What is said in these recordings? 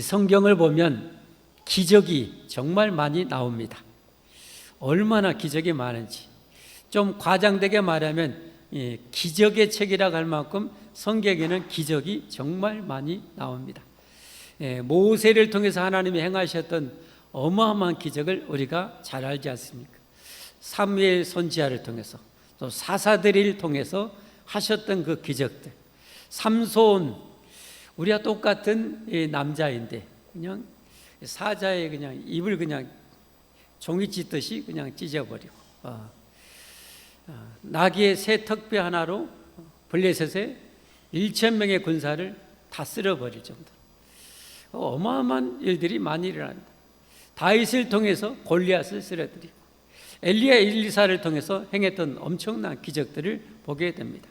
성경을 보면 기적이 정말 많이 나옵니다. 얼마나 기적이 많은지. 좀 과장되게 말하면 기적의 책이라고 할 만큼 성경에는 기적이 정말 많이 나옵니다. 모세를 통해서 하나님이 행하셨던 어마어마한 기적을 우리가 잘 알지 않습니까? 사무엘 선지자를 통해서, 또 사사들을 통해서 하셨던 그 기적들. 삼손, 우리와 똑같은 남자인데 그냥 사자의 그냥 입을 그냥 종이 찢듯이 그냥 찢어버리고, 나귀의 새 턱뼈 하나로 블레셋의 1,000명의 군사를 다 쓸어버릴 정도로 어마어마한 일들이 많이 일어납니다. 다윗을 통해서 골리앗을 쓰러뜨리고, 엘리야 엘리사를 통해서 행했던 엄청난 기적들을 보게 됩니다.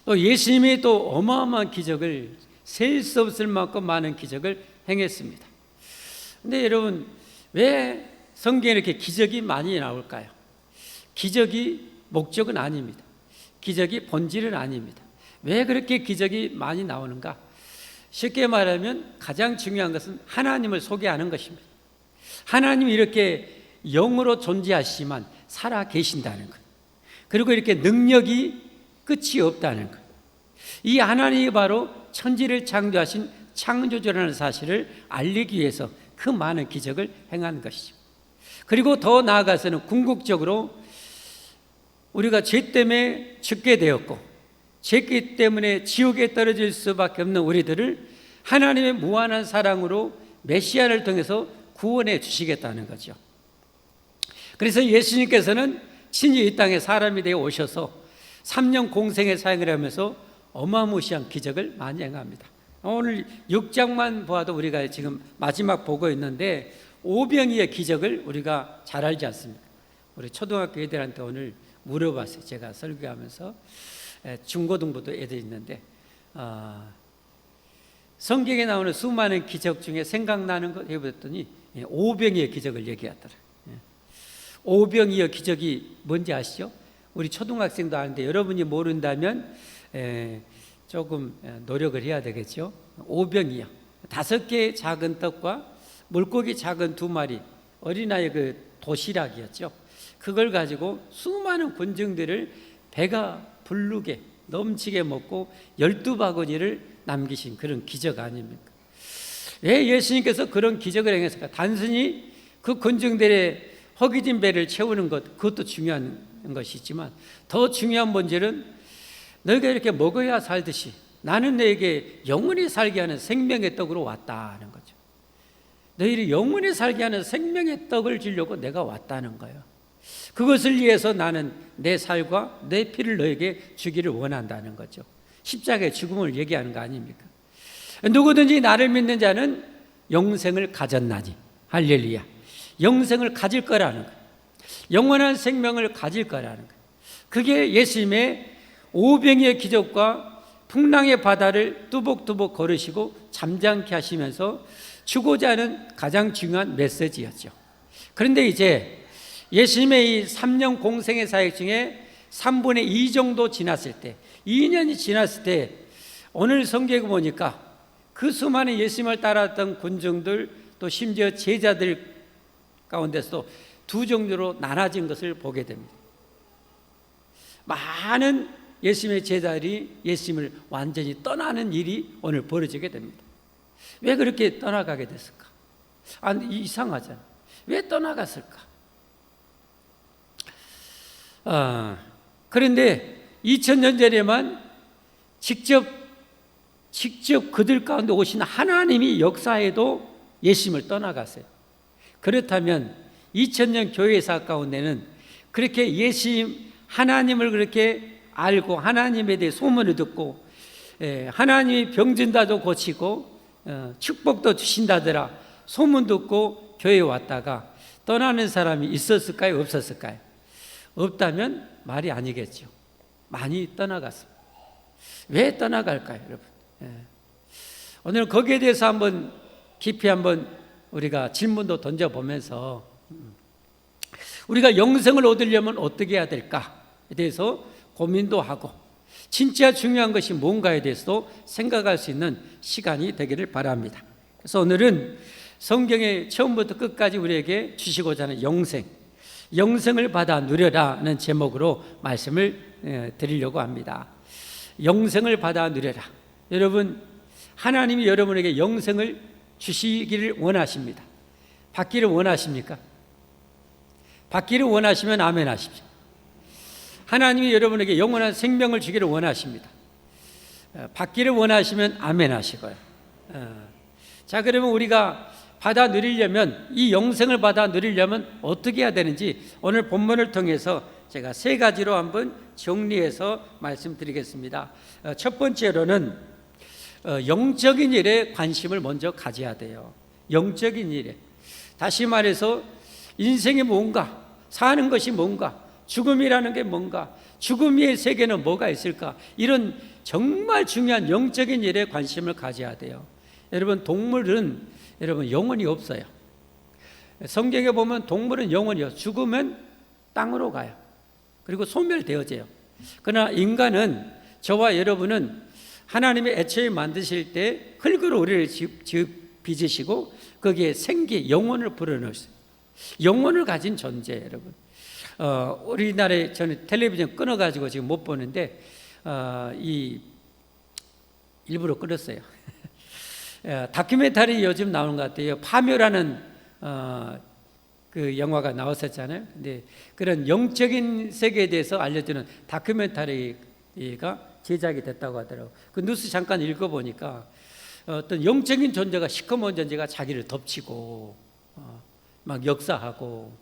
또 예수님이 또 어마어마한 기적을, 셀 수 없을 만큼 많은 기적을 행했습니다. 근데 여러분, 왜 성경에 이렇게 기적이 많이 나올까요? 기적이 목적은 아닙니다. 기적이 본질은 아닙니다. 왜 그렇게 기적이 많이 나오는가? 쉽게 말하면 가장 중요한 것은 하나님을 소개하는 것입니다. 하나님이 이렇게 영으로 존재하시지만 살아 계신다는 것, 그리고 이렇게 능력이 끝이 없다는 것, 이 하나님이 바로 천지를 창조하신 창조주라는 사실을 알리기 위해서 그 많은 기적을 행한 것이죠. 그리고 더 나아가서는 궁극적으로 우리가 죄 때문에 죽게 되었고, 죄 때문에 지옥에 떨어질 수밖에 없는 우리들을 하나님의 무한한 사랑으로 메시아를 통해서 구원해 주시겠다는 거죠. 그래서 예수님께서는 친히 이 땅에 사람이 되어 오셔서 3년 공생의 사역을 하면서 어마무시한 기적을 많이 행합니다. 오늘 6장만 보아도 우리가 지금 마지막 보고 있는데 오병이의 기적을 우리가 잘 알지 않습니까? 우리 초등학교 애들한테 오늘 물어봤어요. 제가 설교하면서 중고등부도 애들이 있는데 성경에 나오는 수많은 기적 중에 생각나는 것 해봤더니 오병이의 기적을 얘기하더라고요. 오병이의 기적이 뭔지 아시죠? 우리 초등학생도 아는데 여러분이 모른다면 조금 노력을 해야 되겠죠. 오병이요, 5개의 작은 떡과 물고기 작은 2마리, 어린아이 그 도시락이었죠. 그걸 가지고 수많은 군중들을 배가 부르게 넘치게 먹고 12바구니를 남기신 그런 기적 아닙니까? 왜 예수님께서 그런 기적을 행했을까? 단순히 그 군중들의 허기진 배를 채우는 것, 그것도 중요한 것이지만 더 중요한 본질은 너희가 이렇게 먹어야 살듯이 나는 너에게 영원히 살게 하는 생명의 떡으로 왔다는 거죠. 너희를 영원히 살게 하는 생명의 떡을 주려고 내가 왔다는 거예요. 그것을 위해서 나는 내 살과 내 피를 너에게 주기를 원한다는 거죠. 십자가의 죽음을 얘기하는 거 아닙니까? 누구든지 나를 믿는 자는 영생을 가졌나니, 할렐루야. 영생을 가질 거라는 거예요. 영원한 생명을 가질 거라는 거예요. 그게 예수님의 오병이의 기적과 풍랑의 바다를 뚜벅뚜벅 걸으시고 잠잠케 하시면서 주고자 하는 가장 중요한 메시지였죠. 그런데 이제 예수님의 이 3년 공생의 사역 중에 3분의 2 정도 지났을 때, 2년이 지났을 때 오늘 성경에 보니까 그 수많은 예수님을 따랐던 군중들, 또 심지어 제자들 가운데서도 2 종류로 나눠진 것을 보게 됩니다. 많은 예수님의 제자들이 예수님을 완전히 떠나는 일이 오늘 벌어지게 됩니다. 왜 그렇게 떠나가게 됐을까? 이상하잖아요. 왜 떠나갔을까? 그런데 2000년 전에만 직접 그들 가운데 오신 하나님이 역사에도 예수님을 떠나갔어요. 그렇다면 2000년 교회사 가운데는 그렇게 예수님, 하나님을 그렇게 알고 하나님에 대해 소문을 듣고 하나님이 병든다도 고치고 축복도 주신다더라 소문 듣고 교회에 왔다가 떠나는 사람이 있었을까요? 없었을까요? 없다면 말이 아니겠죠. 많이 떠나갔습니다. 왜 떠나갈까요, 여러분? 오늘 거기에 대해서 한번 깊이 한번 우리가 질문도 던져보면서 우리가 영생을 얻으려면 어떻게 해야 될까에 대해서 고민도 하고 진짜 중요한 것이 뭔가에 대해서도 생각할 수 있는 시간이 되기를 바랍니다. 그래서 오늘은 성경의 처음부터 끝까지 우리에게 주시고자 하는 영생을 받아 누려라는 제목으로 말씀을 드리려고 합니다. 영생을 받아 누려라. 여러분, 하나님이 여러분에게 영생을 주시기를 원하십니다. 받기를 원하십니까? 받기를 원하시면 아멘 하십시오. 하나님이 여러분에게 영원한 생명을 주기를 원하십니다. 받기를 원하시면 아멘 하시고요. 자, 그러면 우리가 받아 누리려면, 이 영생을 받아 누리려면 어떻게 해야 되는지 오늘 본문을 통해서 제가 3가지로 한번 정리해서 말씀드리겠습니다. 첫 번째로는 영적인 일에 관심을 먼저 가져야 돼요. 영적인 일에. 다시 말해서 인생이 뭔가, 사는 것이 뭔가, 죽음이라는 게 뭔가, 죽음의 세계는 뭐가 있을까, 이런 정말 중요한 영적인 일에 관심을 가져야 돼요. 여러분, 동물은 여러분 영혼이 없어요. 성경에 보면 동물은 영혼이요, 죽으면 땅으로 가요. 그리고 소멸되어져요. 그러나 인간은, 저와 여러분은 하나님의 애초에 만드실 때 흙으로 우리를 빚으시고 거기에 생기, 영혼을 불어넣으셨어요. 영혼을 가진 존재, 여러분. 우리나라에 저는 텔레비전 끊어가지고 지금 못 보는데 일부러 끊었어요. 다큐멘터리 요즘 나오는 것 같아요. 파묘라는 그 영화가 나왔었잖아요. 근데 그런 영적인 세계에 대해서 알려주는 다큐멘터리가 제작이 됐다고 하더라고요. 그 뉴스 잠깐 읽어보니까 어떤 영적인 존재가, 시커먼 존재가 자기를 덮치고 막 역사하고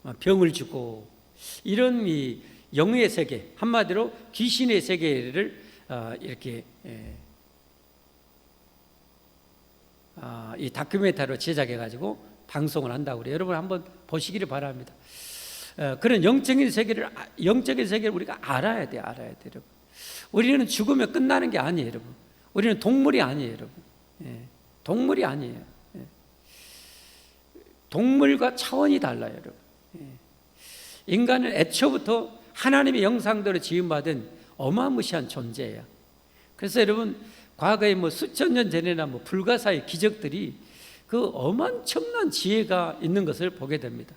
막 병을 주고, 이런 이 영의 세계, 한마디로 귀신의 세계를 이렇게 이 다큐멘터리로 제작해가지고 방송을 한다고 그래요. 여러분 한번 보시기를 바랍니다. 그런 영적인 세계를 우리가 알아야 돼요. 여러분. 우리는 죽으면 끝나는 게 아니에요, 여러분. 우리는 동물이 아니에요, 여러분. 동물이 아니에요. 동물과 차원이 달라요, 여러분. 인간은 애초부터 하나님의 형상대로 지음받은 어마무시한 존재예요. 그래서 여러분, 과거에 수천 년 전에나 불가사의 기적들이 그 어마어마한 지혜가 있는 것을 보게 됩니다.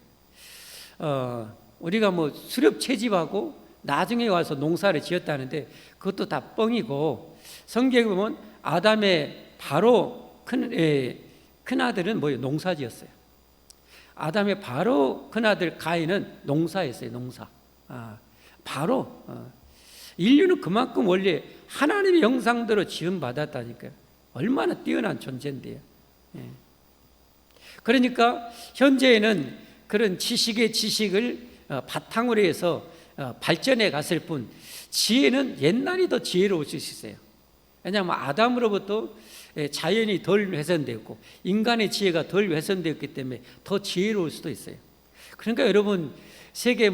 우리가 수렵 채집하고 나중에 와서 농사를 지었다는데 그것도 다 뻥이고, 성경에 보면 아담의 바로 큰아들은 농사지었어요. 아담의 바로 큰아들 가인은 농사했어요. 농사. 바로 인류는 그만큼 원래 하나님의 형상대로 지음받았다니까요. 얼마나 뛰어난 존재인데요. 그러니까 현재에는 그런 지식을 바탕으로 해서 발전해 갔을 뿐, 지혜는 옛날이 더 지혜로울 수 있어요. 왜냐하면 아담으로부터 자연이 덜 훼손되었고 인간의 지혜가 덜 훼손되었기 때문에 더 지혜로울 수도 있어요. 그러니까 여러분, 세계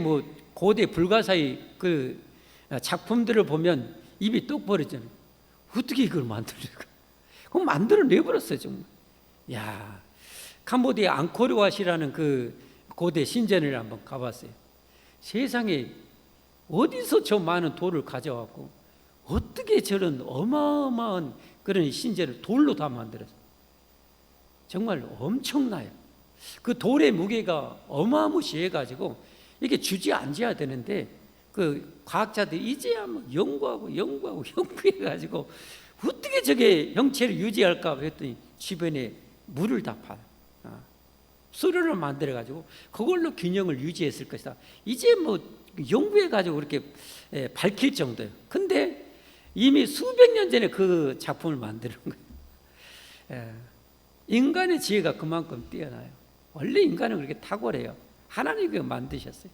고대 불가사의 그 작품들을 보면 입이 똑 벌어지잖아요. 어떻게 이걸 만들까? 그럼 만들어 내버렸어요, 정말. 야, 캄보디아 앙코르왓이라는 그 고대 신전을 한번 가봤어요. 세상에 어디서 저 많은 돌을 가져왔고 어떻게 저런 어마어마한 그런 신전을 돌로 다 만들었어요. 정말 엄청나요. 그 돌의 무게가 어마무시해가지고 이게 주저앉아야 되는데 그 과학자들이 이제야 연구해가지고 어떻게 저게 형체를 유지할까 했더니 주변에 물을 다 팔아. 수로를 만들어가지고 그걸로 균형을 유지했을 것이다. 이제 연구해가지고 그렇게 밝힐 정도예요. 근데 이미 수백 년 전에 그 작품을 만드는 거예요. 인간의 지혜가 그만큼 뛰어나요. 원래 인간은 그렇게 탁월해요. 하나님이 만드셨어요.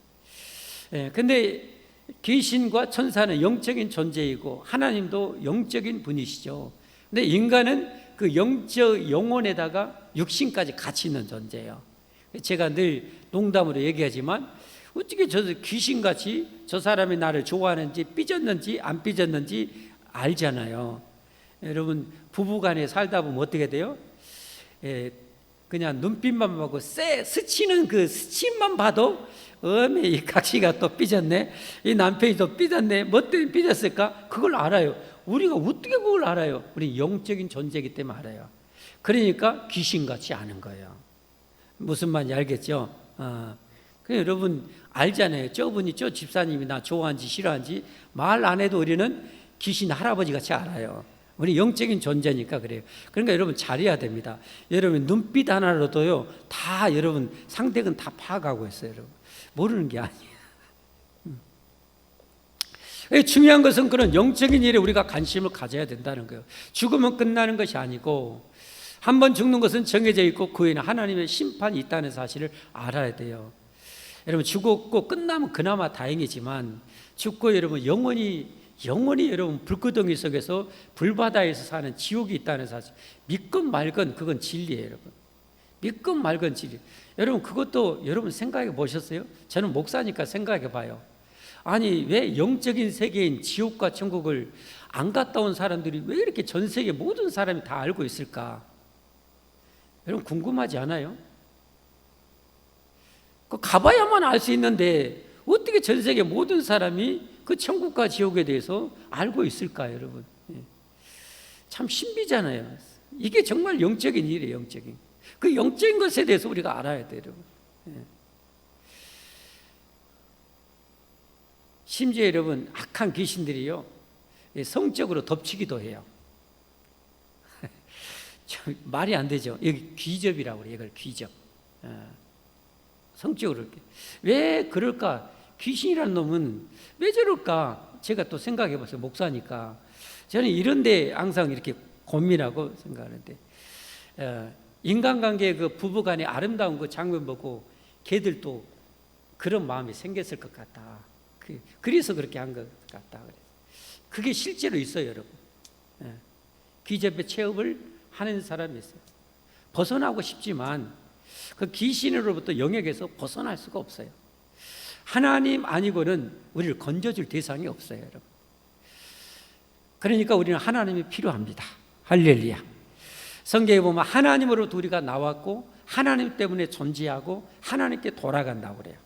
근데 귀신과 천사는 영적인 존재이고 하나님도 영적인 분이시죠. 근데 인간은 그 영적 영혼에다가 육신까지 같이 있는 존재예요. 제가 늘 농담으로 얘기하지만 어떻게 저 귀신같이 저 사람이 나를 좋아하는지 삐졌는지 안 삐졌는지 알잖아요. 여러분, 부부간에 살다 보면 어떻게 돼요? 그냥 눈빛만 보고 스치는 그 스침만 봐도 이 각시가 또 삐졌네, 이 남편이 또 삐졌네, 뭐 때문에 삐졌을까? 그걸 알아요. 우리가 어떻게 그걸 알아요? 우리 영적인 존재이기 때문에 알아요. 그러니까 귀신같이 아는 거예요. 무슨 말인지 알겠죠? 여러분 알잖아요. 저분이 저 집사님이 나 좋아하는지 싫어하는지 말 안 해도 우리는 귀신 할아버지 같이 알아요. 우리 영적인 존재니까 그래요. 그러니까 여러분 잘해야 됩니다. 여러분 눈빛 하나로도요 다 여러분 상대는 다 파악하고 있어요. 여러분 모르는 게 아니에요. 중요한 것은 그런 영적인 일에 우리가 관심을 가져야 된다는 거예요. 죽으면 끝나는 것이 아니고 한 번 죽는 것은 정해져 있고 그 후에는 하나님의 심판이 있다는 사실을 알아야 돼요. 여러분 죽었고 끝나면 그나마 다행이지만 죽고 여러분 영원히 여러분 불구덩이 속에서 불바다에서 사는 지옥이 있다는 사실 믿건 말건 그건 진리예요. 여러분 믿건 말건 진리. 여러분 그것도 여러분 생각해 보셨어요? 저는 목사니까 생각해 봐요. 아니 왜 영적인 세계인 지옥과 천국을 안 갔다 온 사람들이 왜 이렇게 전 세계 모든 사람이 다 알고 있을까? 여러분 궁금하지 않아요? 가봐야만 알 수 있는데 어떻게 전 세계 모든 사람이 그 천국과 지옥에 대해서 알고 있을까요, 여러분? 참 신비잖아요. 이게 정말 영적인 일이에요, 영적인. 그 영적인 것에 대해서 우리가 알아야 돼요, 여러분. 심지어 여러분 악한 귀신들이요 성적으로 덮치기도 해요. 말이 안 되죠. 여기 귀접이라고 그래요. 이걸 귀접. 성적으로 이렇게. 왜 그럴까? 귀신이라는 놈은 왜 저럴까? 제가 또 생각해 봤어요. 목사니까. 저는 이런데 항상 이렇게 고민하고 생각하는데 인간관계 그 부부간의 아름다운 그 장면 보고 걔들도 그런 마음이 생겼을 것 같다. 그래서 그렇게 한 것 같다. 그게 실제로 있어요, 여러분. 귀접의 체험을 하는 사람이 있어요. 벗어나고 싶지만 그 귀신으로부터 영역에서 벗어날 수가 없어요. 하나님 아니고는 우리를 건져줄 대상이 없어요, 여러분. 그러니까 우리는 하나님이 필요합니다. 할렐루야. 성경에 보면 하나님으로부터 우리가 나왔고 하나님 때문에 존재하고 하나님께 돌아간다고 그래요.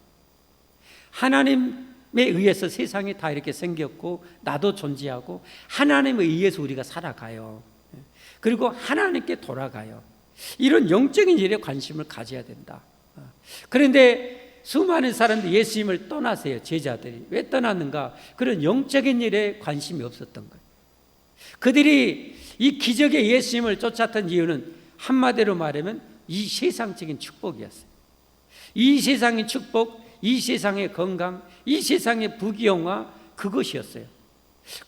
하나님에 의해서 세상이 다 이렇게 생겼고 나도 존재하고 하나님에 의해서 우리가 살아가요. 그리고 하나님께 돌아가요. 이런 영적인 일에 관심을 가져야 된다. 그런데 수많은 사람들이 예수님을 떠나세요. 제자들이. 왜 떠났는가? 그런 영적인 일에 관심이 없었던 거예요. 그들이 이 기적의 예수님을 쫓았던 이유는 한마디로 말하면 이 세상적인 축복이었어요. 이 세상의 축복, 이 세상의 건강, 이 세상의 부귀영화, 그것이었어요.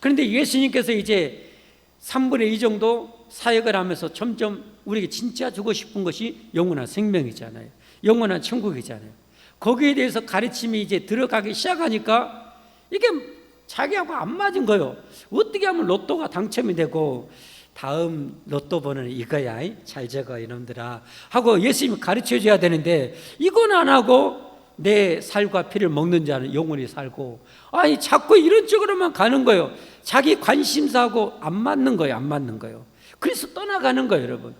그런데 예수님께서 이제 3분의 2 정도 사역을 하면서 점점 우리에게 진짜 주고 싶은 것이 영원한 생명이잖아요. 영원한 천국이잖아요. 거기에 대해서 가르침이 이제 들어가기 시작하니까 이게 자기하고 안 맞은 거예요. 어떻게 하면 로또가 당첨이 되고 다음 로또 번호는 이거야, 잘 적어 이놈들아 하고 예수님이 가르쳐 줘야 되는데 이건 안 하고 내 살과 피를 먹는 자는 영원히 살고, 아니 자꾸 이런 쪽으로만 가는 거예요. 자기 관심사하고 안 맞는 거예요. 안 맞는 거예요. 그래서 떠나가는 거예요, 여러분.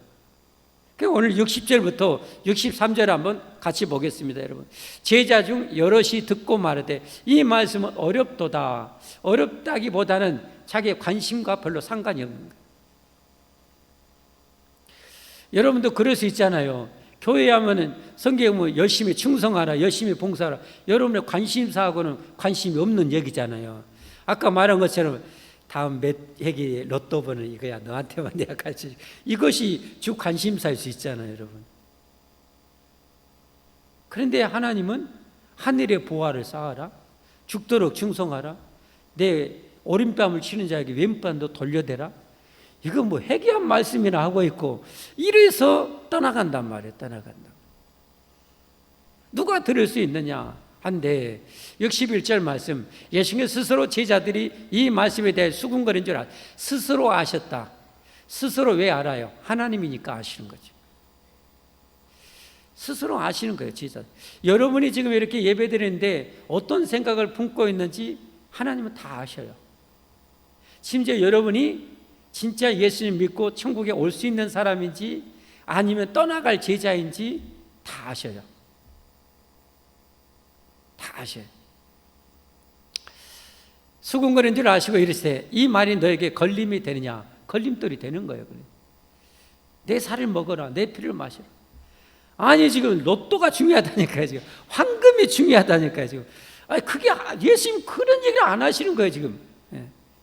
오늘 60절부터 63절 한번 같이 보겠습니다, 여러분. 제자 중 여럿이 듣고 말하되 이 말씀은 어렵도다. 어렵다기보다는 자기의 관심과 별로 상관이 없는 거예요. 여러분도 그럴 수 있잖아요. 교회에 하면은 성경에 보면 열심히 충성하라, 열심히 봉사하라. 여러분의 관심사하고는 관심이 없는 얘기잖아요. 아까 말한 것처럼 다음 몇 회기 로또 번호 이거야, 너한테만 내가 가르쳐. 이것이 주 관심사일 수 있잖아요, 여러분. 그런데 하나님은 하늘의 보화를 쌓아라, 죽도록 충성하라, 내 오른뺨을 치는 자에게 왼뺨도 돌려대라. 이거 뭐 해괴한 말씀이나 하고 있고, 이래서 떠나간단 말이에요. 떠나간다. 누가 들을 수 있느냐 한데 61절 말씀, 예수님께서 스스로 제자들이 이 말씀에 대해 수군거린 줄 알아요. 스스로 아셨다. 스스로 왜 알아요? 하나님이니까 아시는 거죠. 스스로 아시는 거예요, 제자. 여러분이 지금 이렇게 예배드리는데 어떤 생각을 품고 있는지 하나님은 다 아셔요. 심지어 여러분이 진짜 예수님 믿고 천국에 올 수 있는 사람인지 아니면 떠나갈 제자인지 다 아셔요. 다 아셔요. 수군거린 줄 아시고 이르시되 이 말이 너에게 걸림이 되느냐? 걸림돌이 되는 거예요. 내 살을 먹어라. 내 피를 마시라. 아니 지금 로또가 중요하다니까요. 지금 황금이 중요하다니까요. 지금 아니 그게 예수님 그런 얘기를 안 하시는 거예요. 지금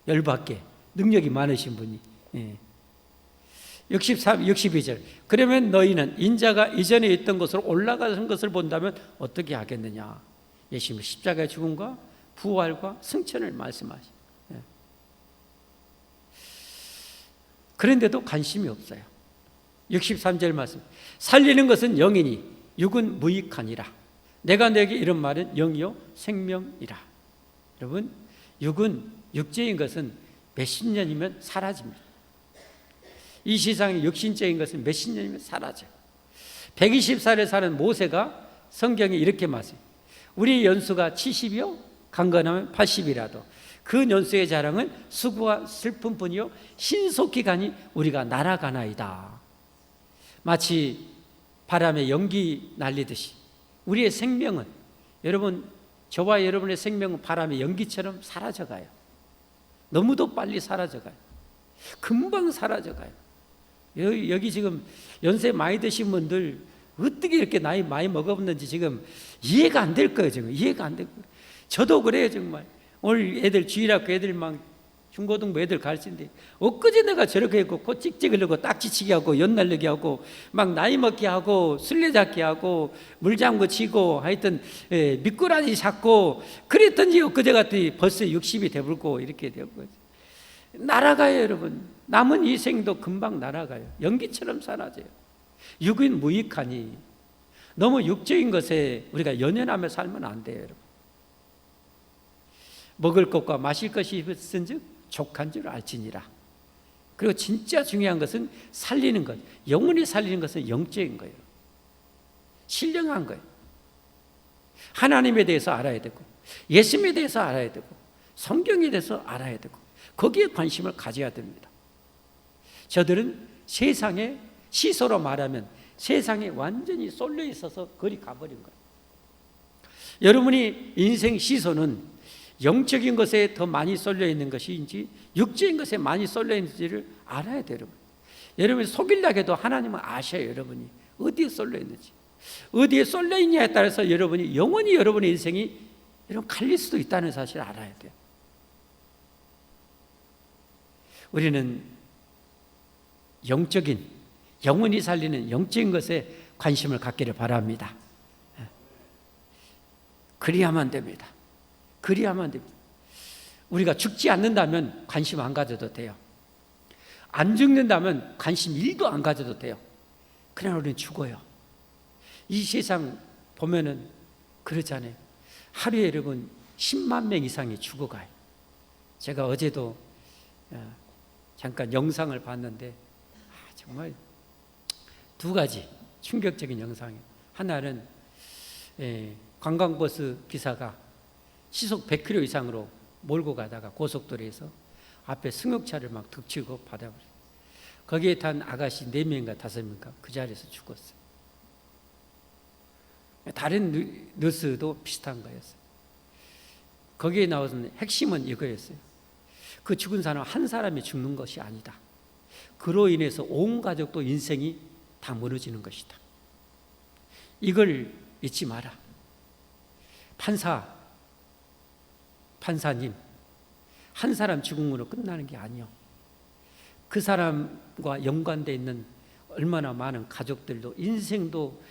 열받게 능력이 많으신 분이. 62절 그러면 너희는 인자가 이전에 있던 곳으로 올라가는 것을 본다면 어떻게 하겠느냐. 예수님의 십자가의 죽음과 부활과 승천을 말씀하시. 그런데도 관심이 없어요. 63절 말씀 살리는 것은 영이니 육은 무익하니라. 내가 내게 이런 말은 영이요 생명이라. 여러분 육은 육체인 것은 몇십 년이면 사라집니다. 이 세상에 육신적인 것은 몇십 년이면 사라져요. 120살에 사는 모세가 성경에 이렇게 말해요. 우리 연수가 70이요 강건하면 80이라도 그 연수의 자랑은 수고와 슬픔뿐이요 신속히 가니 우리가 날아가나이다. 마치 바람에 연기 날리듯이 우리의 생명은, 여러분 저와 여러분의 생명은 바람의 연기처럼 사라져가요. 너무도 빨리 사라져가요. 금방 사라져가요. 여기 지금 연세 많이 드신 분들 어떻게 이렇게 나이 많이 먹었는지 지금 이해가 안 될 거예요. 지금 이해가 안 될 거예요. 저도 그래요. 정말 오늘 애들 주일학교 애들 막 중고등부 애들 가르치는데 엊그제 내가 저렇게 했고 코 찍찍으려고 딱지치기 하고 연날리기 하고 막 나이 먹게 하고 술래잡기 하고 물장구 치고 하여튼 미꾸라지 잡고 그랬더니 엊그제 같더니 벌써 60이 돼버리고 이렇게 되고 날아가요. 여러분 남은 이 생도 금방 날아가요. 연기처럼 사라져요. 육은 무익하니 너무 육적인 것에 우리가 연연하며 살면 안 돼요. 여러분 먹을 것과 마실 것이 있은즉 족한 줄 알지니라. 그리고 진짜 중요한 것은 살리는 것, 영혼이 살리는 것은 영적인 거예요. 신령한 거예요. 하나님에 대해서 알아야 되고 예수님에 대해서 알아야 되고 성경에 대해서 알아야 되고 거기에 관심을 가져야 됩니다. 저들은 세상에 시소로 말하면 세상에 완전히 쏠려 있어서 거리 가버린 거예요. 여러분이 인생 시소는 영적인 것에 더 많이 쏠려 있는 것인지 육적인 것에 많이 쏠려 있는지를 알아야 돼요. 여러분이 속이려고 해도 하나님은 아셔요. 여러분이 어디에 쏠려 있는지. 어디에 쏠려 있냐에 따라서 여러분이 영원히 여러분의 인생이 여러분 갈릴 수도 있다는 사실을 알아야 돼요. 우리는 영적인, 영원히 살리는 영적인 것에 관심을 갖기를 바랍니다. 그리야만 됩니다. 그리야만 됩니다. 우리가 죽지 않는다면 관심 안 가져도 돼요. 안 죽는다면 관심 1도 안 가져도 돼요. 그러나 우리는 죽어요. 이 세상 보면은 그러잖아요. 하루에 여러분 10만 명 이상이 죽어가요. 제가 어제도 잠깐 영상을 봤는데 정말 두 가지 충격적인 영상이에요. 하나는 관광버스 기사가 시속 100km 이상으로 몰고 가다가 고속도로에서 앞에 승용차를 막 덮치고 받아버렸어요. 거기에 탄 아가씨 4명인가 5명인가 그 자리에서 죽었어요. 다른 뉴스도 비슷한 거였어요. 거기에 나오는 핵심은 이거였어요. 그 죽은 사람 한 사람이 죽는 것이 아니다. 그로 인해서 온 가족도 인생이 다 무너지는 것이다. 이걸 잊지 마라. 판사님, 한 사람 죽음으로 끝나는 게 아니요. 그 사람과 연관되어 있는 얼마나 많은 가족들도 인생도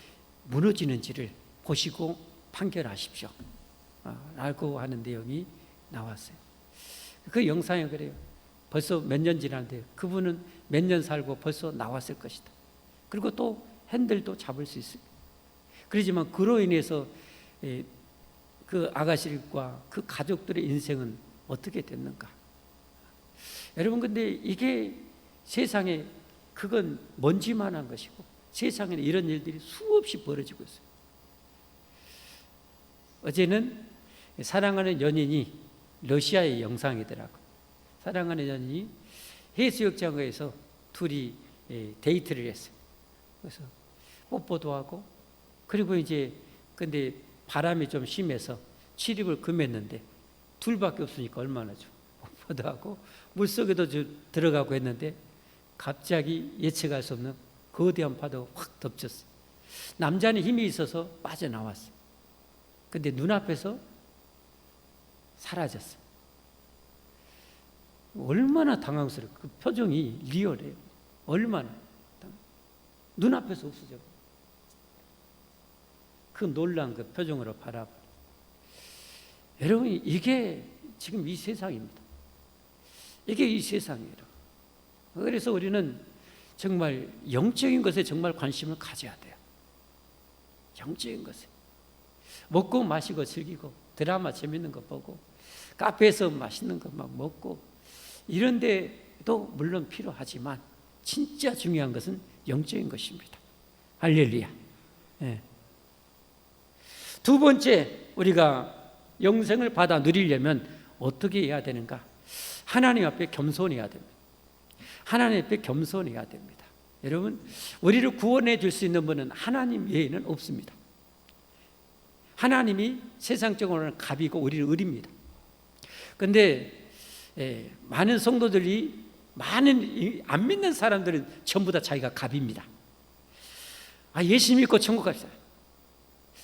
무너지는지를 보시고 판결하십시오. 라고 하는 내용이 나왔어요. 그 영상에 그래요. 벌써 몇 년 지났는데 그분은 몇 년 살고 벌써 나왔을 것이다. 그리고 또 핸들도 잡을 수 있어요. 그렇지만 그로 인해서 그 아가씨과 그 가족들의 인생은 어떻게 됐는가? 여러분 근데 이게 세상에 그건 먼지만한 것이고 세상에는 이런 일들이 수없이 벌어지고 있어요. 어제는 사랑하는 연인이 러시아의 영상이더라고요. 사랑하는 연인이 해수욕장에서 둘이 데이트를 했어요. 그래서 뽀뽀도 하고 그리고 이제 근데 바람이 좀 심해서 출입을 금했는데 둘밖에 없으니까 얼마나 좀 뽀뽀도 하고 물속에도 들어가고 했는데 갑자기 예측할 수 없는 거대한 파도가 확 덮쳤어요. 남자는 힘이 있어서 빠져나왔어요. 근데 눈앞에서 사라졌어요. 얼마나 당황스러워요. 그 표정이 리얼해요. 얼마나. 눈앞에서 없어져. 그 놀란 그 표정으로 바라봐. 여러분, 이게 지금 이 세상입니다. 이게 이 세상이에요. 그래서 우리는 정말 영적인 것에 정말 관심을 가져야 돼요. 영적인 것에. 먹고 마시고 즐기고 드라마 재밌는 거 보고 카페에서 맛있는 거 막 먹고 이런 데도 물론 필요하지만 진짜 중요한 것은 영적인 것입니다. 할렐루야. 네. 두 번째, 우리가 영생을 받아 누리려면 어떻게 해야 되는가? 하나님 앞에 겸손해야 됩니다. 하나님 앞에 겸손해야 됩니다. 여러분, 우리를 구원해 줄 수 있는 분은 하나님 외에는 없습니다. 하나님이 세상적으로는 갑이고 우리는 을입니다. 그런데 많은 성도들이, 많은 안 믿는 사람들은 전부 다 자기가 갑입니다. 예수 믿고 천국 갑시다.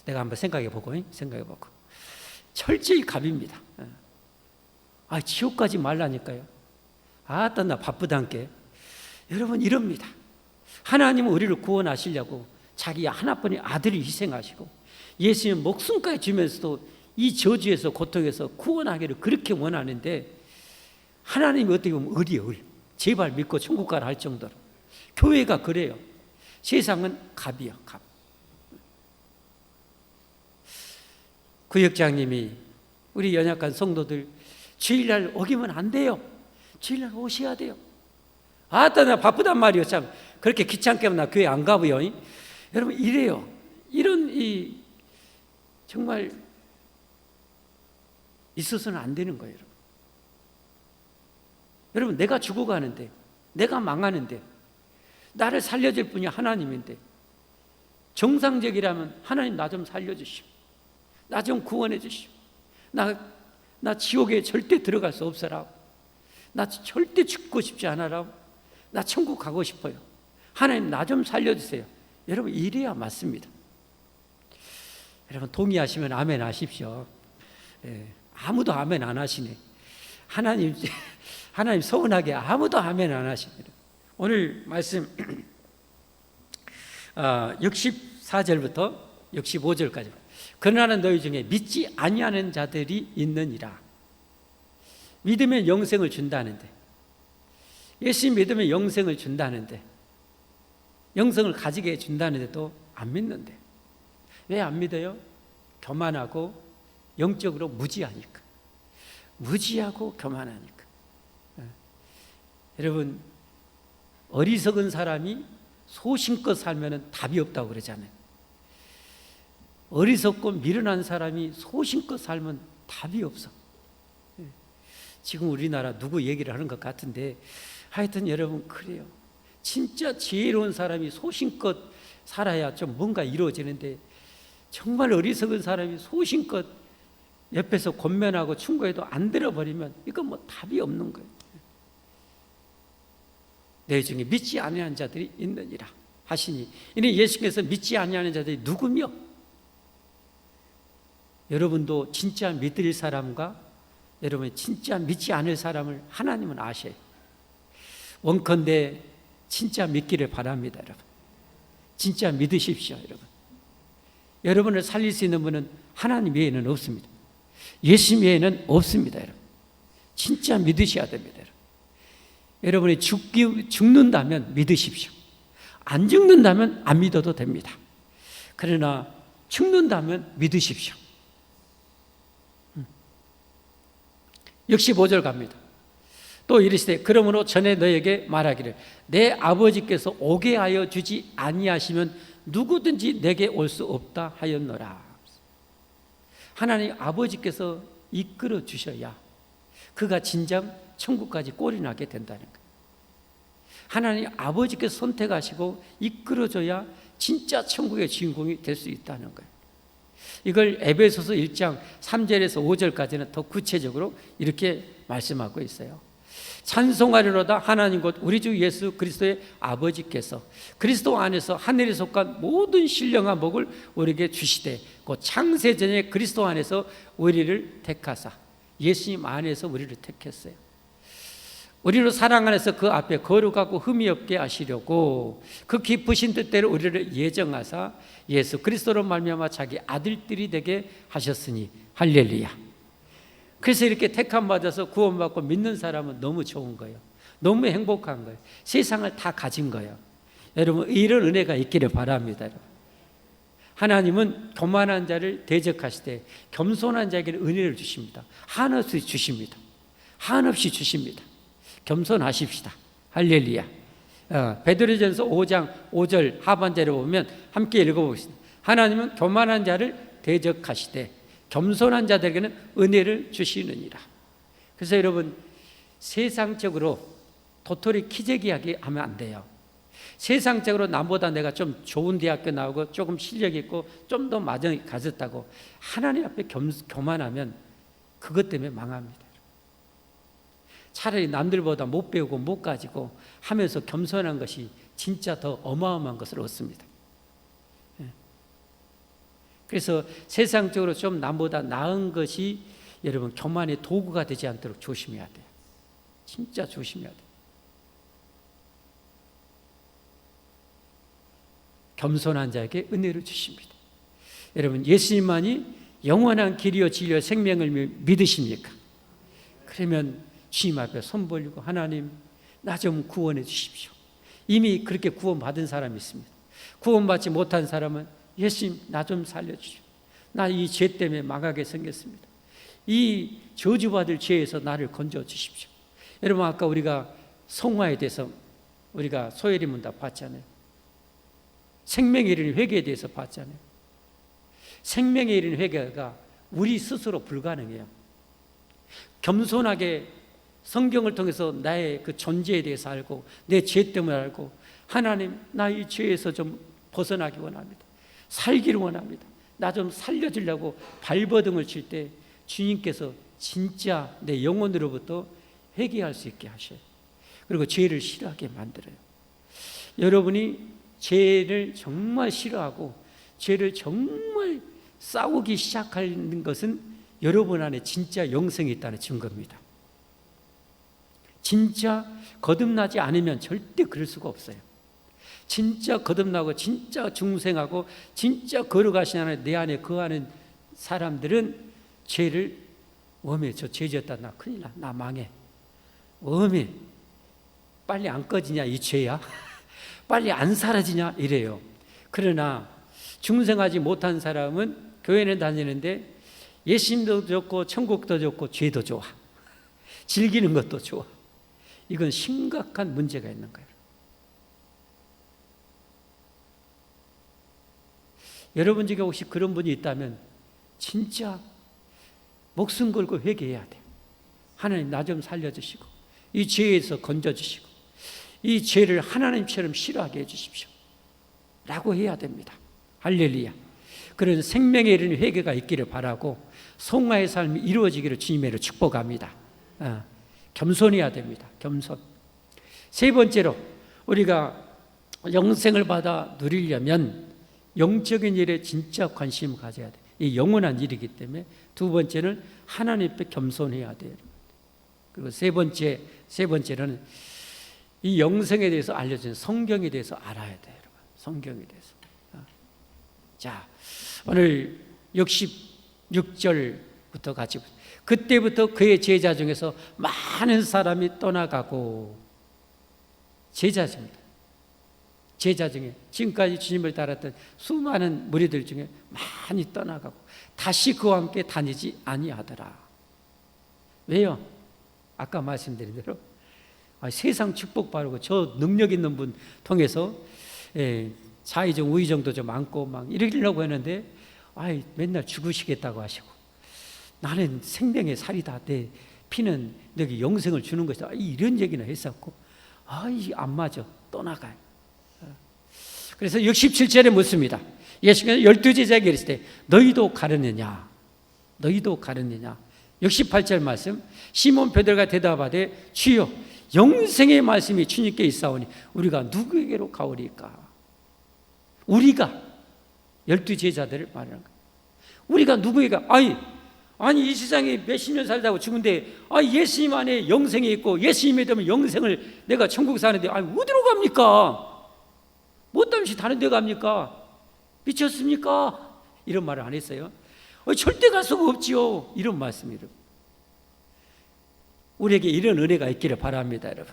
내가 한번 생각해보고 철저히 갑입니다. 지옥 가지 말라니까요. 나 바쁘단께. 여러분, 이럽니다. 하나님은 우리를 구원하시려고 자기 하나뿐인 아들을 희생하시고 예수님 목숨까지 주면서도 이 저주에서, 고통에서 구원하기를 그렇게 원하는데 하나님이 어떻게 보면 을이에요. 을. 제발 믿고 천국 가라 할 정도로. 교회가 그래요. 세상은 갑이요, 갑. 구역장님이 우리 연약한 성도들 주일날 오기면 안 돼요. 주일날 오셔야 돼요. 나 바쁘단 말이요. 참 그렇게 귀찮게 하면 나 교회 안 가고요. 여러분, 이래요. 이런 정말 있어서는 안 되는 거예요. 여러분, 내가 죽어가는데, 내가 망하는데 나를 살려줄 분이 하나님인데, 정상적이라면 하나님 나 좀 살려주시오. 나 좀 구원해 주시오. 나 지옥에 절대 들어갈 수 없어라. 나 절대 죽고 싶지 않아라. 나 천국 가고 싶어요. 하나님 나 좀 살려주세요. 여러분, 이래야 맞습니다. 여러분, 동의하시면 아멘 하십시오. 아무도 아멘 안 하시네. 하나님 서운하게 아무도 아멘 안 하십니다. 오늘 말씀 64절부터 65절까지. 그러나 너희 중에 믿지 아니하는 자들이 있느니라. 믿으면 영생을 준다는데, 예수 믿으면 영생을 준다는데, 영생을 가지게 해준다는데도 안 믿는데. 왜 안 믿어요? 교만하고 영적으로 무지하니까. 무지하고 교만하니까. 여러분, 어리석은 사람이 소신껏 살면 답이 없다고 그러잖아요. 어리석고 미련한 사람이 소신껏 살면 답이 없어. 지금 우리나라 누구 얘기를 하는 것 같은데, 하여튼 여러분, 그래요. 진짜 지혜로운 사람이 소신껏 살아야 좀 뭔가 이루어지는데, 정말 어리석은 사람이 소신껏 옆에서 권면하고 충고해도 안 들어버리면 이건 뭐 답이 없는 거예요. 내 중에 믿지 아니하는 자들이 있느니라 하시니, 이는 예수께서 믿지 아니하는 자들이 누구며? 여러분도 진짜 믿을 사람과 여러분이 진짜 믿지 않을 사람을 하나님은 아셔요. 원컨대 진짜 믿기를 바랍니다. 여러분, 진짜 믿으십시오. 여러분을 살릴 수 있는 분은 하나님 외에는 없습니다. 예수 외에는 없습니다. 여러분, 진짜 믿으셔야 됩니다. 여러분이 죽는다면 믿으십시오. 안 죽는다면 안 믿어도 됩니다. 그러나 죽는다면 믿으십시오. 65절 갑니다. 또 이르시되 그러므로 전에 너에게 말하기를 내 아버지께서 오게 하여 주지 아니하시면 누구든지 내게 올 수 없다 하였노라. 하나님 아버지께서 이끌어 주셔야 그가 진정 천국까지 꼴이 나게 된다는 거예요. 하나님 아버지께서 선택하시고 이끌어줘야 진짜 천국의 주인공이 될 수 있다는 거예요. 이걸 에베소서 1장 3절에서 5절까지는 더 구체적으로 이렇게 말씀하고 있어요. 찬송하리로다. 하나님 곧 우리 주 예수 그리스도의 아버지께서 그리스도 안에서 하늘에 속한 모든 신령한 복을 우리에게 주시되 곧 창세전에 그리스도 안에서 우리를 택하사, 예수님 안에서 우리를 택했어요. 우리로 사랑 안에서 그 앞에 거룩하고 흠이 없게 하시려고 그 기쁘신 뜻대로 우리를 예정하사 예수 그리스도로 말미암아 자기 아들들이 되게 하셨으니 할렐루야. 그래서 이렇게 택함 받아서 구원받고 믿는 사람은 너무 좋은 거예요. 너무 행복한 거예요. 세상을 다 가진 거예요. 여러분, 이런 은혜가 있기를 바랍니다. 여러분. 하나님은 교만한 자를 대적하시되 겸손한 자에게는 은혜를 주십니다. 한없이 주십니다. 한없이 주십니다. 겸손하십시다. 할렐루야. 베드로전서 5장 5절 하반절에 보면 함께 읽어보겠습니다. 하나님은 교만한 자를 대적하시되 겸손한 자들에게는 은혜를 주시느니라. 그래서 여러분, 세상적으로 도토리 키재기하게 하면 안 돼요. 세상적으로 남보다 내가 좀 좋은 대학교 나오고 조금 실력 있고 좀 더 마정이 가졌다고 하나님 앞에 교만하면 그것 때문에 망합니다. 차라리 남들보다 못 배우고 못 가지고 하면서 겸손한 것이 진짜 더 어마어마한 것을 얻습니다. 그래서 세상적으로 좀 남보다 나은 것이 여러분 교만의 도구가 되지 않도록 조심해야 돼요. 진짜 조심해야 돼요. 겸손한 자에게 은혜를 주십니다. 여러분, 예수님만이 영원한 길이요 진리요 생명을 믿으십니까? 그러면 주님 앞에 손 벌리고 하나님 나 좀 구원해 주십시오. 이미 그렇게 구원받은 사람이 있습니다. 구원받지 못한 사람은 예수님 나 좀 살려주십시오. 나 이 죄 때문에 망하게 생겼습니다. 이 저주받을 죄에서 나를 건져 주십시오. 여러분, 아까 우리가 성화에 대해서 우리가 소혜리 문답 봤잖아요. 생명에 이르는 회개에 대해서 봤잖아요. 생명에 이르는 회개가 우리 스스로 불가능해요. 겸손하게 성경을 통해서 나의 그 존재에 대해서 알고 내 죄 때문에 알고 하나님 나 이 죄에서 좀 벗어나기 원합니다. 살기를 원합니다. 나 좀 살려주려고 발버둥을 칠 때 주님께서 진짜 내 영혼으로부터 회개할 수 있게 하셔요. 그리고 죄를 싫어하게 만들어요. 여러분이 죄를 정말 싫어하고 죄를 정말 싸우기 시작하는 것은 여러분 안에 진짜 영생이 있다는 증거입니다. 진짜 거듭나지 않으면 절대 그럴 수가 없어요. 진짜 거듭나고 진짜 중생하고 진짜 거룩하신 하나님 내 안에 거하는 사람들은 죄를 웜에 저 죄 지었다 나 큰일 나 망해. 웜에 빨리 안 꺼지냐 이 죄야? 빨리 안 사라지냐 이래요. 그러나 중생하지 못한 사람은 교회는 다니는데 예수님도 좋고 천국도 좋고 죄도 좋아. 즐기는 것도 좋아. 이건 심각한 문제가 있는 거예요. 여러분 중에 혹시 그런 분이 있다면 진짜 목숨 걸고 회개해야 돼요. 하나님 나 좀 살려주시고 이 죄에서 건져주시고 이 죄를 하나님처럼 싫어하게 해주십시오 라고 해야 됩니다. 할렐루야. 그런 생명에 이르는 회개가 있기를 바라고 성화의 삶이 이루어지기를 주님으로 축복합니다. 겸손해야 됩니다. 겸손. 세 번째로 우리가 영생을 받아 누리려면 영적인 일에 진짜 관심을 가져야 돼요. 이 영원한 일이기 때문에 두 번째는 하나님 앞에 겸손해야 돼요. 그리고 세 번째는 이 영생에 대해서 알려진 성경에 대해서 알아야 돼요. 여러분. 성경에 대해서. 자, 오늘 66절부터 같이 그때부터 그의 제자 중에서 많은 사람이 떠나가고 제자 중에 지금까지 주님을 따랐던 수많은 무리들 중에 많이 떠나가고 다시 그와 함께 다니지 아니하더라. 왜요? 아까 말씀드린 대로 세상 축복받고 저 능력 있는 분 통해서 자의정 우의정도 좀 많고 막 이러려고 했는데 맨날 죽으시겠다고 하시고 나는 생명의 살이다. 내 피는 너에게 영생을 주는 것이다. 이런 얘기는 했었고 안 맞아. 떠나가요. 그래서 67절에 묻습니다. 예수께서 12제자에게 이르시되 너희도 가느냐? 너희도 가느냐? 68절 말씀 시몬 베드로가 대답하되 주여 영생의 말씀이 주님께 있사오니 우리가 누구에게로 가오리까? 우리가 12제자들을 말하는 거예요. 우리가 누구에게 아니 이 세상에 몇십 년 살다고 죽은데 예수님 안에 영생이 있고 예수님 믿으면 영생을 내가 천국 사는데 어디로 갑니까? 뭐 때문에 다른 데 갑니까? 미쳤습니까? 이런 말을 안 했어요. 절대 갈 수가 없지요. 이런 말씀이에요. 우리에게 이런 은혜가 있기를 바랍니다, 여러분.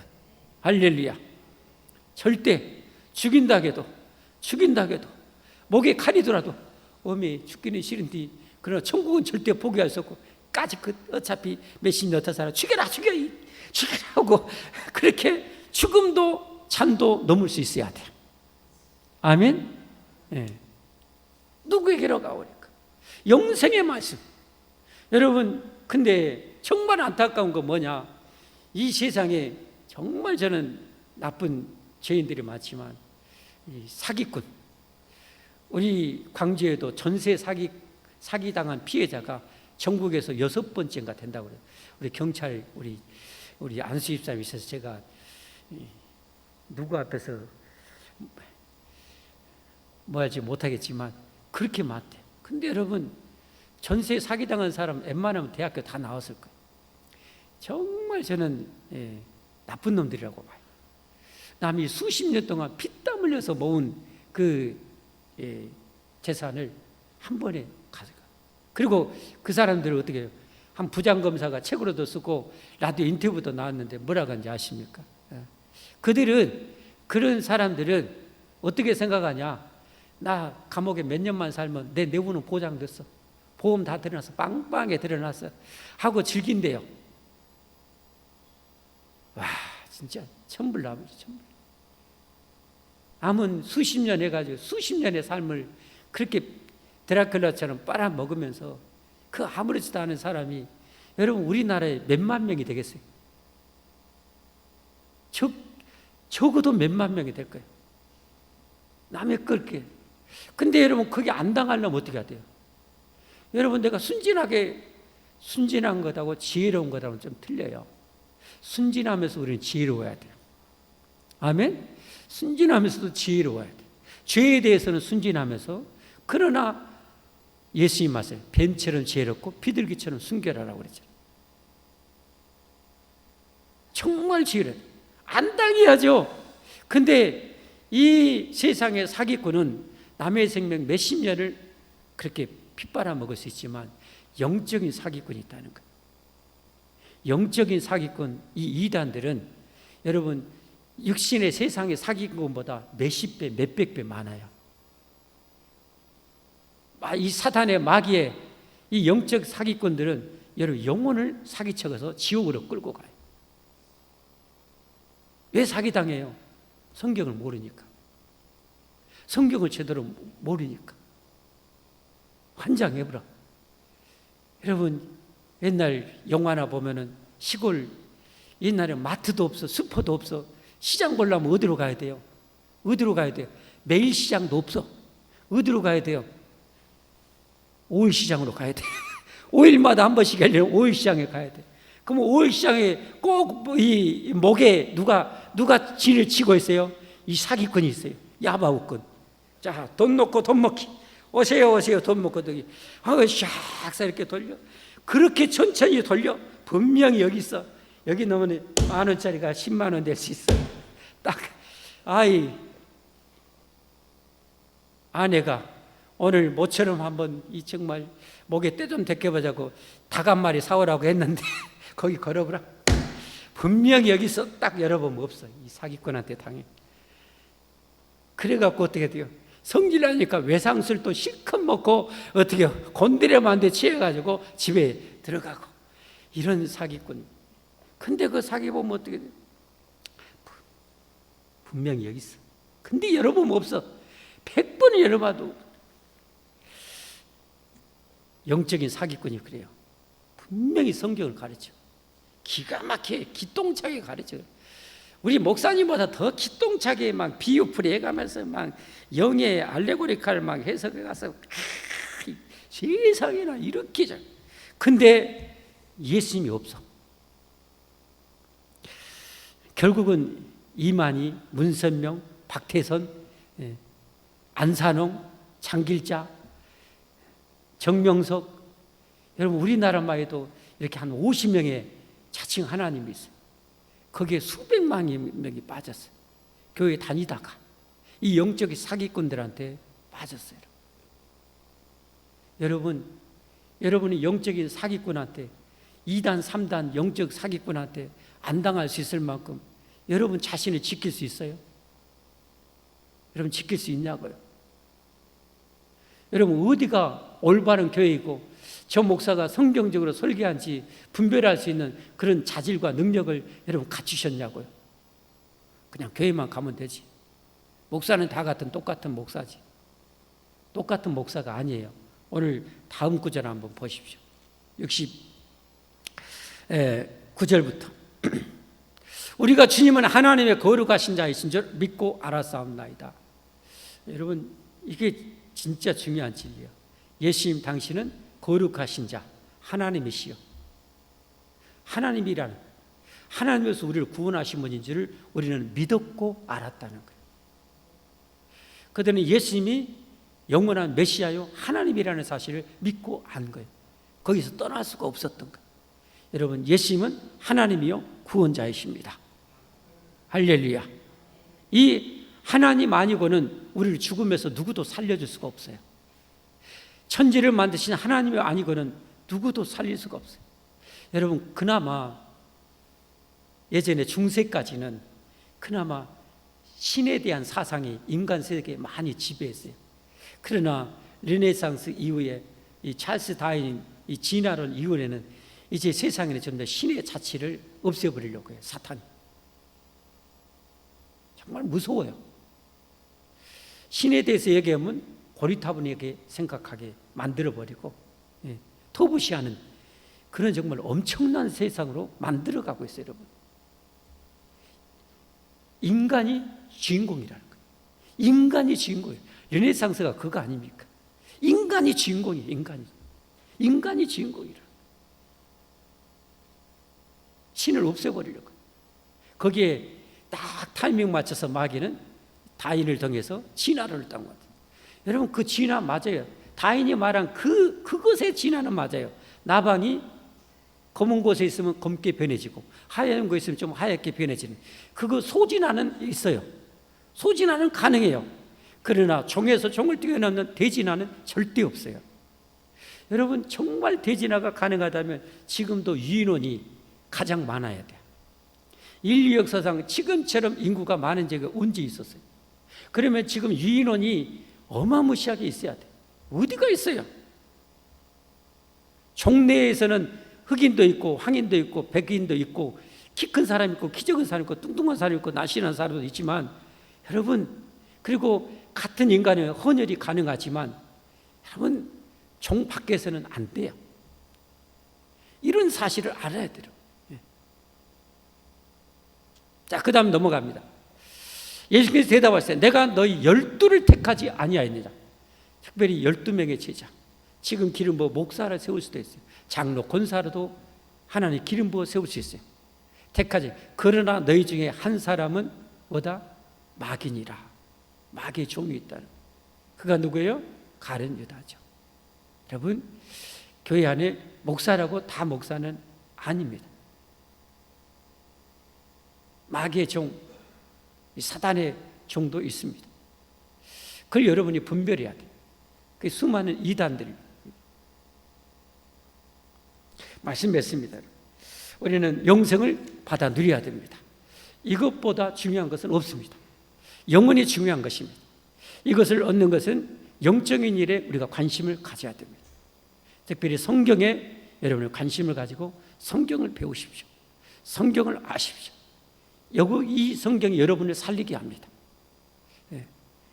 할렐루야. 절대 죽인다 해도 목에 칼이 들어도 어미 죽기는 싫은데 그러나 천국은 절대 포기할 수 없고 까짓 어차피 몇십 년 더 살아 죽여라 하고 그렇게 죽음도 잔도 넘을 수 있어야 돼요. 아멘. 네. 누구에게로 가오리까? 영생의 말씀. 여러분, 근데 정말 안타까운 건 뭐냐? 이 세상에 정말 저는 나쁜 죄인들이 많지만 사기꾼, 우리 광주에도 전세 사기당한 피해자가 전국에서 6번째인가 된다고 그래요. 우리 경찰 우리 안수 집사님 있어서 제가 누구 앞에서 뭐 하지 못하겠지만 그렇게 많대. 근데 여러분, 전세 사기당한 사람 웬만하면 대학교 다 나왔을 거예요. 정말 저는 나쁜 놈들이라고 봐요. 남이 수십 년 동안 피땀 흘려서 모은 그 재산을 한 번에 가져가. 그리고 그 사람들을 어떻게 해요? 한 부장검사가 책으로도 쓰고 라디오 인터뷰도 나왔는데 뭐라고 하는지 아십니까? 그런 사람들은 어떻게 생각하냐? 나 감옥에 몇 년만 살면 내 내부는 보장됐어. 보험 다 드러났어. 빵빵하게 드러났어. 하고 즐긴대요. 와, 진짜 천불나무지, 천불. 남은 수십 년 해가지고 수십 년의 삶을 그렇게 드라큘라처럼 빨아먹으면서 그 아무렇지도 않은 사람이 여러분 우리나라에 몇만 명이 되겠어요? 적어도 몇만 명이 될 거예요. 남의 끌게. 근데 여러분 그게 안 당하려면 어떻게 해야 돼요? 여러분 내가 순진한 것하고 지혜로운 것하고는 좀 틀려요. 순진하면서 우리는 지혜로워야 돼요. 아멘? 순진하면서도 지혜로워야 돼요. 죄에 대해서는 순진하면서 그러나 예수님 말씀 뱀처럼 지혜롭고 비둘기처럼 순결하라고 그랬잖아요. 정말 지혜로워요. 안 당해야죠. 근데 이 세상의 사기꾼은 남의 생명 몇십 년을 그렇게 핏바라 먹을 수 있지만 영적인 사기꾼이 있다는 거예요. 영적인 사기꾼, 이 이단들은 여러분 육신의 세상의 사기꾼보다 몇십 배, 몇백 배 많아요. 이 사탄의 마귀의 이 영적 사기꾼들은 여러분 영혼을 사기쳐서 지옥으로 끌고 가요. 왜 사기당해요? 성경을 모르니까. 성경을 제대로 모르니까. 환장해보라. 여러분 옛날 영화나 보면은 시골 옛날에 마트도 없어, 슈퍼도 없어. 시장 보려면 어디로 가야 돼요? 어디로 가야 돼요? 매일 시장도 없어. 어디로 가야 돼요? 5일 시장으로 가야 돼. 5일마다 한 번씩 하려면 5일 시장에 가야 돼. 그럼 5일 시장에 꼭 이 목에 누가 진을 치고 있어요? 이 사기꾼이 있어요. 야바우꾼. 자, 돈 놓고 돈 먹기. 오세요 돈 먹고 돈이. 샥 이렇게 돌려. 그렇게 천천히 돌려. 분명히 여기 있어. 여기 넣으면 10,000원짜리가 10만 원 될 수 있어. 딱 아내가 오늘 모처럼 한번 이 정말 목에 때 좀 데껴보자고 닭 한 마리 사오라고 했는데 거기 걸어보라. 분명히 여기서 딱 열어보면 없어. 이 사기꾼한테 당해. 그래갖고 어떻게 돼요? 성질나니까 외상술도 실컷 먹고 어떻게 곤드레만데 취해가지고 집에 들어가고 이런 사기꾼. 근데 그 사기 보면 어떻게 돼요? 분명히 여기 있어. 근데 열어보면 없어. 100번을 열어봐도. 영적인 사기꾼이 그래요. 분명히 성경을 가르쳐. 기가 막히게 기똥차게 가르쳐요. 우리 목사님보다 더 기똥차게 막 비유풀이 해가면서 막 영의 알레고리칼 막 해석해 가서 세상에나 이렇게 잘. 근데 예수님이 없어. 결국은 이만희, 문선명, 박태선, 안산홍, 장길자, 정명석, 여러분 우리나라만 해도 이렇게 한 50명의 자칭 하나님이 있어요. 거기에 수백만 명이 빠졌어요. 교회 다니다가 이 영적인 사기꾼들한테 빠졌어요. 여러분이 영적인 사기꾼한테 2단, 3단 영적 사기꾼한테 안 당할 수 있을 만큼 여러분 자신을 지킬 수 있어요? 여러분 지킬 수 있냐고요? 여러분 어디가 올바른 교회이고 저 목사가 성경적으로 설계한지 분별할 수 있는 그런 자질과 능력을 여러분 갖추셨냐고요? 그냥 교회만 가면 되지. 목사는 다 같은 똑같은 목사지. 똑같은 목사가 아니에요. 오늘 다음 구절 한번 보십시오. 69절부터 우리가 주님은 하나님의 거룩하신 자이신 줄 믿고 알았사옵나이다. 여러분 이게 진짜 중요한 진리예요. 예수님 당신은 거룩하신 자 하나님이시요, 하나님이라는 하나님에서 우리를 구원하신 분인 줄을 우리는 믿었고 알았다는 거예요. 그들은 예수님이 영원한 메시아요 하나님이라는 사실을 믿고 안 거예요. 거기서 떠날 수가 없었던 거예요. 여러분 예수님은 하나님이요 구원자이십니다. 할렐루야. 이 하나님 아니고는 우리를 죽음에서 누구도 살려줄 수가 없어요. 천지를 만드신 하나님이 아니고는 누구도 살릴 수가 없어요. 여러분 그나마 예전에 중세까지는 그나마 신에 대한 사상이 인간 세계에 많이 지배했어요. 그러나 르네상스 이후에 이 찰스 다윈 이 진화론 이후에는 이제 세상에는 전부 다 신의 자체를 없애버리려고 해요. 사탄이 정말 무서워요. 신에 대해서 얘기하면 고리타분하게 생각하게 만들어버리고 터부시하는 그런 정말 엄청난 세상으로 만들어가고 있어요. 여러분 인간이 주인공이라는 거예요. 인간이 주인공이에요. 르네상스가 그거 아닙니까? 인간이 주인공이에요. 인간이 주인공이라. 신을 없애버리려고. 거기에 딱 타이밍 맞춰서 마귀는 다인을 통해서 진화를 딴 것 같아요. 여러분 그 진화 맞아요. 다인이 말한 그것의 진화는 맞아요. 나방이 검은 곳에 있으면 검게 변해지고 하얀 곳에 있으면 좀 하얗게 변해지는 그거 소진화는 있어요. 소진화는 가능해요. 그러나 종에서 종을 뛰어넘는 대진화는 절대 없어요. 여러분 정말 대진화가 가능하다면 지금도 유인원이 가장 많아야 돼요. 인류 역사상 지금처럼 인구가 많은 적이 언제 있었어요? 그러면 지금 유인원이 어마무시하게 있어야 돼요. 어디가 있어요? 종내에서는 흑인도 있고 황인도 있고 백인도 있고 키 큰 사람 있고 키 작은 사람 있고 뚱뚱한 사람 있고 날씬한 사람도 있지만 여러분 그리고 같은 인간의 헌혈이 가능하지만 여러분 종 밖에서는 안 돼요. 이런 사실을 알아야 돼요. 자, 그 다음 넘어갑니다. 예수께서 대답하시되 내가 너희 12를 택하지 아니하였느냐. 특별히 12명의 제자. 지금 기름 부어 목사를 세울 수도 있어요. 장로, 권사로도 하나님 기름 부어 세울 수 있어요. 택하지. 그러나 너희 중에 한 사람은 뭐다? 마귀니라. 마귀의 종이 있다는. 그가 누구예요? 가룟 유다죠. 여러분 교회 안에 목사라고 다 목사는 아닙니다. 마귀의 종, 사단의 종도 있습니다. 그걸 여러분이 분별해야 돼요. 그 수많은 이단들 말씀했습니다. 우리는 영생을 받아 누려야 됩니다. 이것보다 중요한 것은 없습니다. 영원히 중요한 것입니다. 이것을 얻는 것은 영적인 일에 우리가 관심을 가져야 됩니다. 특별히 성경에 여러분의 관심을 가지고 성경을 배우십시오. 성경을 아십시오. 이 성경이 여러분을 살리게 합니다.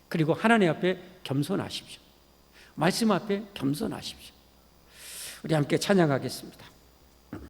그리고 하나님 앞에 겸손하십시오. 말씀 앞에 겸손하십시오. 우리 함께 찬양하겠습니다.